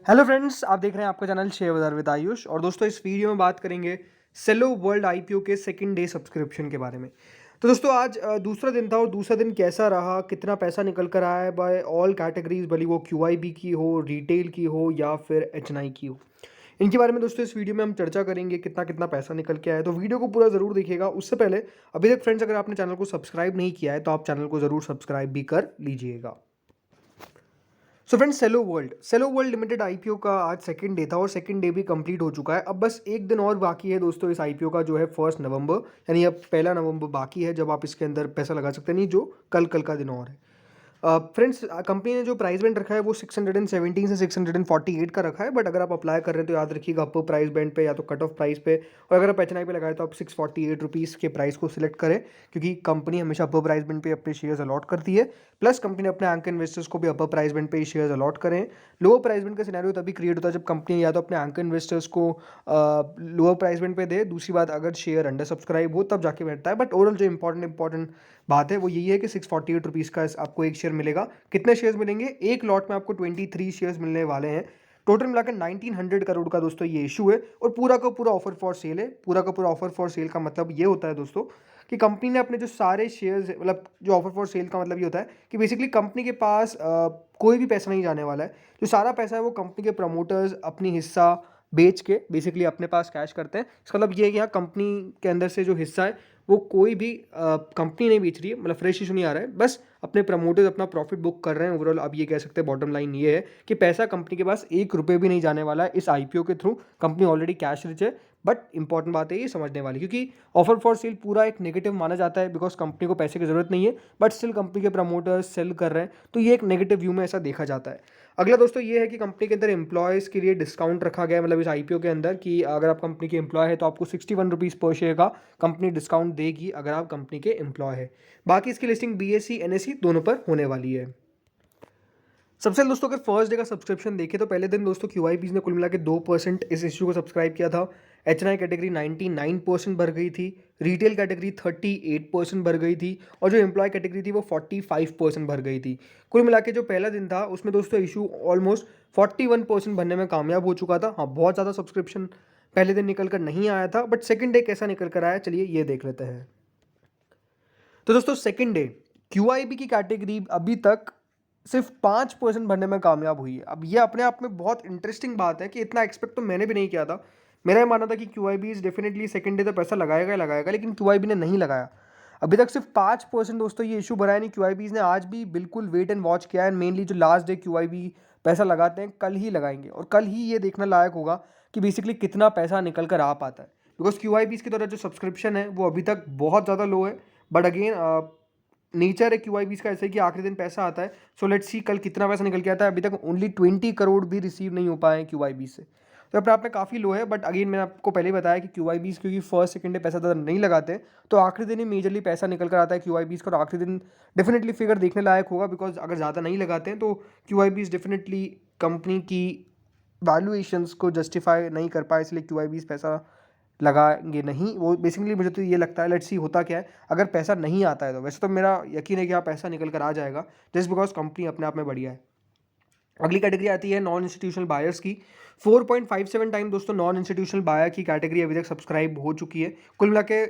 Hello friends, आप देख रहे हैं आपका चैनल शेयर बाजार विद आयुष। और दोस्तों, इस वीडियो में बात करेंगे सेलो वर्ल्ड आईपीओ के सेकंड डे सब्सक्रिप्शन के बारे में। तो दोस्तों, आज दूसरा दिन था और दूसरा दिन कैसा रहा, कितना पैसा निकल कर आया है बाय ऑल कैटेगरीज, भली वो क्यूआईबी की हो, रिटेल की हो या फिर एचएनआई की हो। इनके बारे में दोस्तों इस वीडियो में हम चर्चा करेंगे, कितना कितना पैसा निकल के आया है। तो वीडियो को पूरा ज़रूर देखिएगा। उससे पहले अभी तक फ्रेंड्स, अगर आपने चैनल को सब्सक्राइब नहीं किया है तो आप चैनल को ज़रूर सब्सक्राइब भी कर लीजिएगा। So friends, Cello World limited IPO का आज सेकंड डे था और सेकंड डे भी कंप्लीट हो चुका है। अब बस एक दिन और बाकी है दोस्तों इस आईपीओ का, जो है 1 नवंबर, यानी अब 1 नवंबर बाकी है जब आप इसके अंदर पैसा लगा सकते हैं। नहीं, जो कल कल का दिन और है। फ्रेंड्स, कंपनी ने जो प्राइस बैंड रखा है वो 617 से 648 का रखा है। बट अगर आप अप्लाई कर रहे हैं तो याद रखिएगा अपर प्राइस बैंड पे या तो कट ऑफ प्राइस पे। और अगर आप एच पे लगाए तो आप 648 के प्राइस को सिलेक्ट करें, क्योंकि कंपनी हमेशा अपर प्राइस बैंड पे अपने शेयर्स अलॉट करती है। प्लस कंपनी अपने एंकर इन्वेस्टर्स को भी अपर प्राइस बैंड पे शेयर्स अलॉट करें। लोअर प्राइस बैंड का सिनेरियो तभी क्रिएट होता है जब कंपनी या तो अपने एंकर इन्वेस्टर्स को लोअर प्राइस बैंड पे दे, दूसरी बात अगर शेयर अंडर सब्सक्राइब हो तब जाके बैठता है। बट ओवरऑल जो इंपॉर्टेंट बात है वो यही है कि 648 का आपको एक शेयर मिलेगा। कितने शेयर्स मिलेंगे? एक लॉट में आपको 23 शेयर्स मिलने वाले हैं। टोटल मिलाकर 1900 करोड़ का दोस्तों ये इशू है और पूरा का पूरा ऑफर फॉर सेल है। पूरा का पूरा ऑफर फॉर सेल का मतलब ये होता है दोस्तों कि कंपनी ने अपने जो सारे शेयर्स, मतलब जो ऑफर फॉर सेल का मतलब ये होता है कि बेसिकली कंपनी के पास कोई भी पैसा नहीं जाने वाला है। जो सारा पैसा है वो कंपनी के प्रमोटर्स अपनी हिस्सा बेच के बेसिकली अपने पास कैश करते हैं। इसका मतलब ये है कि यहाँ कंपनी के अंदर से जो हिस्सा है वो कोई भी कंपनी नहीं बेच रही है, मतलब फ्रेश इशू नहीं आ रहा है, बस अपने प्रमोटर्स अपना प्रॉफिट बुक कर रहे हैं। ओवरऑल अब ये कह सकते हैं, बॉटम लाइन ये है कि पैसा कंपनी के पास 1 रुपये भी नहीं जाने वाला है इस आईपीओ के through. Company already cash rich है। बट इंपॉर्टेंट बात है ये समझने वाली, क्योंकि ऑफर फॉर सेल पूरा एक नेगेटिव माना जाता है बिकॉज कंपनी को पैसे की जरूरत नहीं है, बट स्टिल कंपनी के प्रमोटर्स सेल कर रहे हैं, तो ये एक नेगेटिव व्यू में ऐसा देखा जाता है। अगला दोस्तों ये है कि कंपनी के अंदर एम्प्लॉयज़ के लिए डिस्काउंट रखा गया है, मतलब इस आईपीओ के अंदर, कि अगर आप कंपनी के एम्प्लॉय है तो आपको 61 रुपीज़ पर शेयर का कंपनी डिस्काउंट देगी अगर आप कंपनी के एम्प्लॉय है। बाकी इसकी लिस्टिंग बीएसई एनएसई दोनों पर होने वाली है। सबसे पहले दोस्तों, अगर फर्स्ट डे का सब्सक्रिप्शन देखें तो पहले दिन दोस्तों क्यूआईबीज ने कुल मिला के 2% इस इश्यू को सब्सक्राइब किया था। एचएनआई कैटेगरी 99% भर गई थी, रिटेल कैटेगरी 38% भर गई थी और जो एम्प्लॉय कैटेगरी थी वो 45% भर गई थी। कुल मिला के जो पहला दिन था उसमें दोस्तों इशू ऑलमोस्ट 41% भरने में कामयाब हो चुका था। हाँ, बहुत ज़्यादा सब्सक्रिप्शन पहले दिन निकल कर नहीं आया था, बट सेकेंड डे कैसा निकल कर आया चलिए ये देख लेते हैं। तो दोस्तों, सेकेंड डे क्यूआईबी की कैटेगरी अभी तक सिर्फ 5% भरने में कामयाब हुई है। अब ये अपने आप में बहुत इंटरेस्टिंग बात है कि इतना एक्सपेक्ट तो मैंने भी नहीं किया था। मेरा ये मानना था कि QIB is definitely second day तो पैसा लगाएगा ही लगाएगा, लेकिन क्यूआईबी ने नहीं लगाया। अभी तक सिर्फ 5% दोस्तों ये इशू भरा है। नहीं, क्यूआईबीज ने आज भी बिल्कुल वेट एंड वॉच किया है। मेनली जो लास्ट डे क्यूआईबी पैसा लगाते हैं कल ही लगाएंगे और कल ही ये देखना लायक होगा कि बेसिकली कितना पैसा निकल कर आ पाता है। बिकॉज क्यूआईबीज की तरह जो सब्सक्रिप्शन है वो अभी तक बहुत ज़्यादा लो है। बट अगेन नेचर है क्यूआईबीज का ऐसा है कि आखिरी दिन पैसा आता है। सो लेट्स सी कल कितना पैसा निकल के आता है। अभी तक ओनली 20 करोड़ भी रिसीव नहीं हो पाए हैं क्यूआईबी से, तो अपने आप में काफ़ी लो है। बट अगेन मैंने आपको पहले बताया कि क्यूआईबीज क्योंकि फर्स्ट सेकंड डे पैसा ज़्यादा नहीं लगाते, तो आखिरी दिन ही मेजरली पैसा निकल कर आता है क्यूआईबीज का। और आखिरी दिन डेफिनेटली फिगर देखने लायक होगा, बिकॉज अगर ज़्यादा नहीं लगाते हैं तो क्यूआईबीज डेफिनेटली कंपनी की वैल्यूएशंस को जस्टिफाई नहीं कर पाए, इसलिए क्यूआईबीज पैसा लगाएंगे नहीं। वो बेसिकली मुझे तो ये लगता है, लेट्स सी होता क्या है अगर पैसा नहीं आता है। तो वैसे तो मेरा यकीन है कि हाँ पैसा निकल कर आ जाएगा, जस्ट बिकॉज कंपनी अपने आप में बढ़िया है। अगली कैटेगरी आती है नॉन इंस्टीट्यूशनल बायर्स की। 4.57 टाइम दोस्तों नॉन इंस्टीट्यूशनल बायर की कैटेगरी अभी तक सब्सक्राइब हो चुकी है। कुल मिला के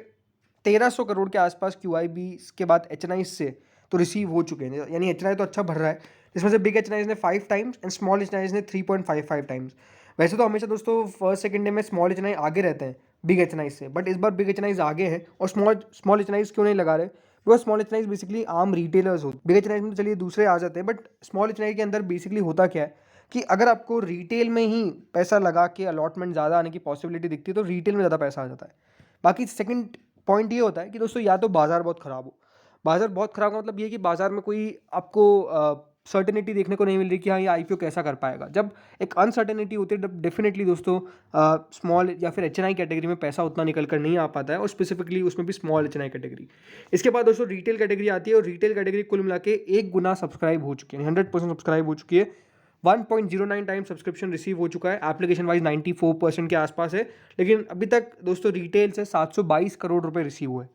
1300 करोड़ के आसपास क्यूआईबी के बाद एचएनआई से तो रिसीव हो चुके हैं, यानी एचएनआई तो अच्छा भर रहा है। इसमें से बिग एचएनआई ने 5 टाइम्स एंड स्मॉल एचएनआई ने 3.55 टाइम्स। वैसे तो हमेशा दोस्तों फर्स्ट सेकंड डे में स्मॉल एचएनआई आगे रहते हैं बिग एचएनआई से, बट इस बार बिग एचएनआई आगे है। और स्मॉल एचएनआई क्यों नहीं लगा रहे? बिकॉज स्मॉल एचएनआई बेसिकली आम रिटेलर्स होते हैं। बिग एचएनआई में तो चलिए दूसरे आ जाते हैं, बट स्मॉल एचएनआई के अंदर बेसिकली होता क्या है कि अगर आपको रिटेल में ही पैसा लगा के अलॉटमेंट ज़्यादा आने की पॉसिबिलिटी दिखती है तो रिटेल में ज़्यादा पैसा आ जाता है। बाकी सेकंड पॉइंट ये होता है कि दोस्तों या तो बाजार बहुत ख़राब हो। बाजार बहुत ख़राब का मतलब ये कि बाजार में कोई आपको सर्टेनिटी देखने को नहीं मिल रही कि हाँ ये आईपीओ कैसा कर पाएगा। जब एक अनसर्टेनिटी होती है तब डेफिनेटली दोस्तों स्मॉल या फिर एचएनआई कैटेगरी में पैसा उतना निकल कर नहीं आ पाता है, और स्पेसिफिकली उसमें भी स्मॉल एचएनआई कैटेगरी। इसके बाद दोस्तों रिटेल कैटेगरी आती है और रिटेल कैटेगरी कुल मिला के 1 गुना सब्सक्राइब हो चुकी है, 100% सब्सक्राइब हो चुकी है। 1.09 टाइम सब्सक्रिप्शन रिसीव हो चुका है। एप्लीकेशन वाइज 94% के आसपास है। लेकिन अभी तक दोस्तों रिटेल से 722 करोड़ रुपए रिसीव हुए।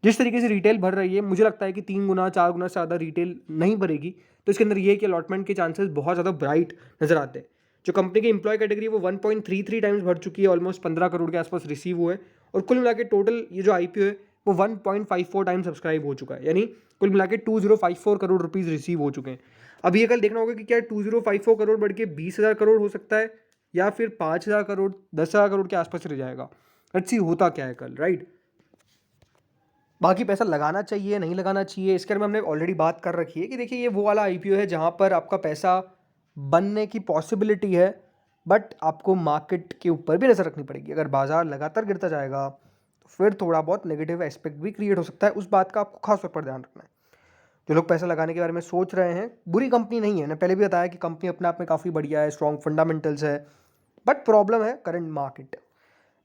जिस तरीके से रिटेल भर रही है मुझे लगता है कि 3 गुना 4 गुना से ज़्यादा रिटेल नहीं भरेगी। तो इसके अंदर ये है कि अलॉटमेंट के चांसेस बहुत ज़्यादा ब्राइट नज़र आते हैं। जो कंपनी की एम्प्लॉय कैटेगरी है वो 1.33 टाइम्स बढ़ चुकी है, ऑलमोस्ट 15 करोड़ के आसपास रिसीव हुए हैं। और कुल मिला के टोटल ये जो IPO है वो 1.54 टाइम्स सब्सक्राइब हो चुका है, यानी कुल मिला के 2054 करोड़ रुपीज़ रिसीव हो चुके हैं। अभी ये कल देखना होगा कि क्या 2054 करोड़ बढ़ के 20,000 करोड़ हो सकता है या फिर 5,000 करोड़ 10,000 करोड़ के आसपास रह जाएगा। लेट्स सी होता क्या है कल, राइट। बाकी पैसा लगाना चाहिए नहीं लगाना चाहिए इसके बारे में हमने ऑलरेडी बात कर रखी है कि देखिए ये वो वाला IPO है जहाँ पर आपका पैसा बनने की पॉसिबिलिटी है, बट आपको मार्केट के ऊपर भी नज़र रखनी पड़ेगी। अगर बाजार लगातार गिरता जाएगा तो फिर थोड़ा बहुत नेगेटिव एस्पेक्ट भी क्रिएट हो सकता है, उस बात का आपको खास तौर पर ध्यान रखना है। जो लोग पैसा लगाने के बारे में सोच रहे हैं, बुरी कंपनी नहीं है, मैंने पहले भी बताया कि कंपनी अपने आप में काफ़ी बढ़िया है, स्ट्रॉन्ग फंडामेंटल्स है, बट प्रॉब्लम है करंट मार्केट।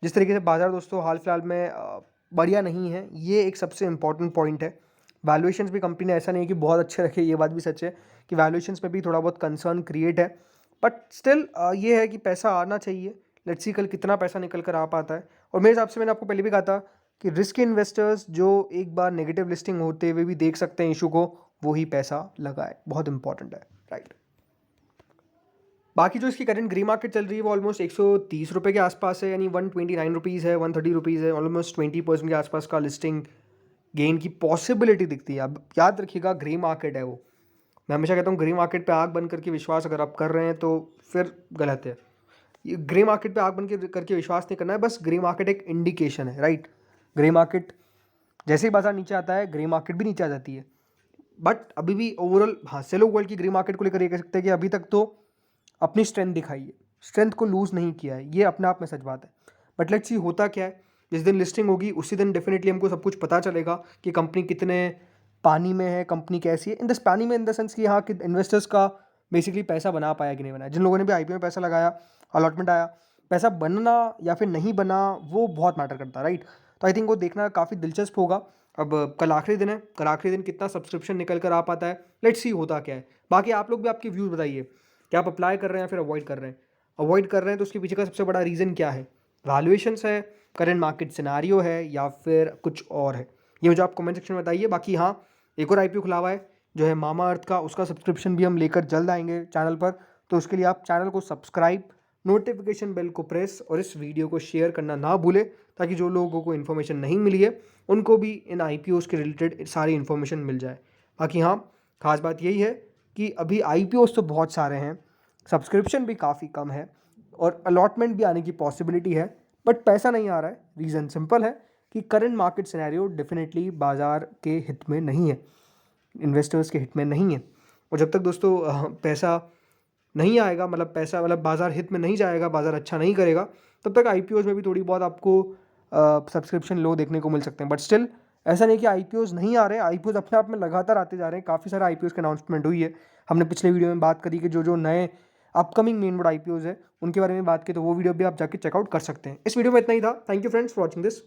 जिस तरीके से बाजार दोस्तों हाल फिलहाल में बढ़िया नहीं है, ये एक सबसे इंपॉर्टेंट पॉइंट है। वैल्यूएशंस भी कंपनी ने ऐसा नहीं है कि बहुत अच्छे रखे, ये बात भी सच है कि वैल्यूएशंस में भी थोड़ा बहुत कंसर्न क्रिएट है, बट स्टिल ये है कि पैसा आना चाहिए। लेट्स सी कल कितना पैसा निकल कर आ पाता है। और मेरे हिसाब से मैंने आपको पहले भी कहा था कि रिस्क इन्वेस्टर्स जो एक बार नेगेटिव लिस्टिंग होते हुए भी देख सकते हैं इशू को, वो ही पैसा लगाए, बहुत इंपॉर्टेंट है, राइट। बाकी जो इसकी करंट ग्रे मार्केट चल रही है वो ऑलमोस्ट 130 रुपये के आसपास है, यानी 129 रुपीज़ है, 130 रुपीज़ है, ऑलमोस्ट 20% के आसपास का लिस्टिंग गेन की पॉसिबिलिटी दिखती है। अब याद रखिएगा ग्रे मार्केट है वो, मैं हमेशा कहता हूँ ग्रे मार्केट पे आग बंद करके विश्वास अगर आप कर रहे हैं तो फिर गलत है। ये ग्रे मार्केट पे आग बंद करके विश्वास नहीं करना है, बस ग्रे मार्केट एक इंडिकेशन है, राइट। ग्रे मार्केट जैसे ही बाजार नीचे आता है ग्रे मार्केट भी नीचे आ जाती है, बट अभी भी ओवरऑल हाँ सेलो वर्ल्ड की ग्रे मार्केट को लेकर ये कह सकते हैं कि अभी तक तो अपनी स्ट्रेंथ दिखाई है, स्ट्रेंथ को लूज़ नहीं किया है, ये अपने आप में सच बात है। बट लेट्स सी होता क्या है। जिस दिन लिस्टिंग होगी उसी दिन डेफिनेटली हमको सब कुछ पता चलेगा कि कंपनी कितने पानी में है, कंपनी कैसी है। इन द पानी में इन द सेंस कि हाँ कि इन्वेस्टर्स का बेसिकली पैसा बना पाया कि नहीं बना। जिन लोगों ने भी IPO में पैसा लगाया, अलॉटमेंट आया, पैसा बनना या फिर नहीं बना वो बहुत मैटर करता है, राइट। तो आई थिंक वो देखना काफ़ी दिलचस्प होगा। अब कल आखिरी दिन है, कल आखिरी दिन कितना सब्सक्रिप्शन निकल कर आ पाता है, लेट्स सी होता क्या है। बाकी आप लोग भी आपके व्यूज़ बताइए कि आप अप्लाई कर रहे हैं या फिर अवॉइड कर रहे हैं। अवॉइड कर रहे हैं तो उसके पीछे का सबसे बड़ा रीज़न क्या है, वैल्यूएशंस है, करंट मार्केट सिनारियो है, या फिर कुछ और है, ये मुझे आप कमेंट सेक्शन में बताइए। बाकी हाँ एक और IPO खुला हुआ है जो है मामा अर्थ का, उसका सब्सक्रिप्शन भी हम लेकर जल्द आएंगे चैनल पर। तो उसके लिए आप चैनल को सब्सक्राइब, नोटिफिकेशन बेल को प्रेस और इस वीडियो को शेयर करना ना भूलें, ताकि जो लोगों को इन्फॉर्मेशन नहीं मिली है उनको भी इन IPOs के रिलेटेड सारी इन्फॉर्मेशन मिल जाए। बाकी हाँ खास बात यही है कि अभी IPOs तो बहुत सारे हैं, सब्सक्रिप्शन भी काफ़ी कम है और अलॉटमेंट भी आने की पॉसिबिलिटी है, बट पैसा नहीं आ रहा है। रीज़न सिंपल है कि करंट मार्केट सिनेरियो डेफिनेटली बाज़ार के हित में नहीं है, इन्वेस्टर्स के हित में नहीं है। और जब तक दोस्तों पैसा नहीं आएगा, मतलब पैसा मतलब बाज़ार हित में नहीं जाएगा, बाज़ार अच्छा नहीं करेगा, तब तक IPOs में भी थोड़ी बहुत आपको सब्सक्रिप्शन लो देखने को मिल सकते हैं। बट स्टिल ऐसा नहीं कि IPOs नहीं आ रहे, IPOs अपने आप में लगातार आते जा रहे हैं। काफ़ी सारे IPOs की अनाउंसमेंट हुई है, हमने पिछले वीडियो में बात करी कि जो जो नए अपकमिंग मेन बोर्ड IPOs है उनके बारे में बात की, तो वो वीडियो भी आप जाके चेकआउट कर सकते हैं। इस वीडियो में इतना ही था। Thank you friends for watching this.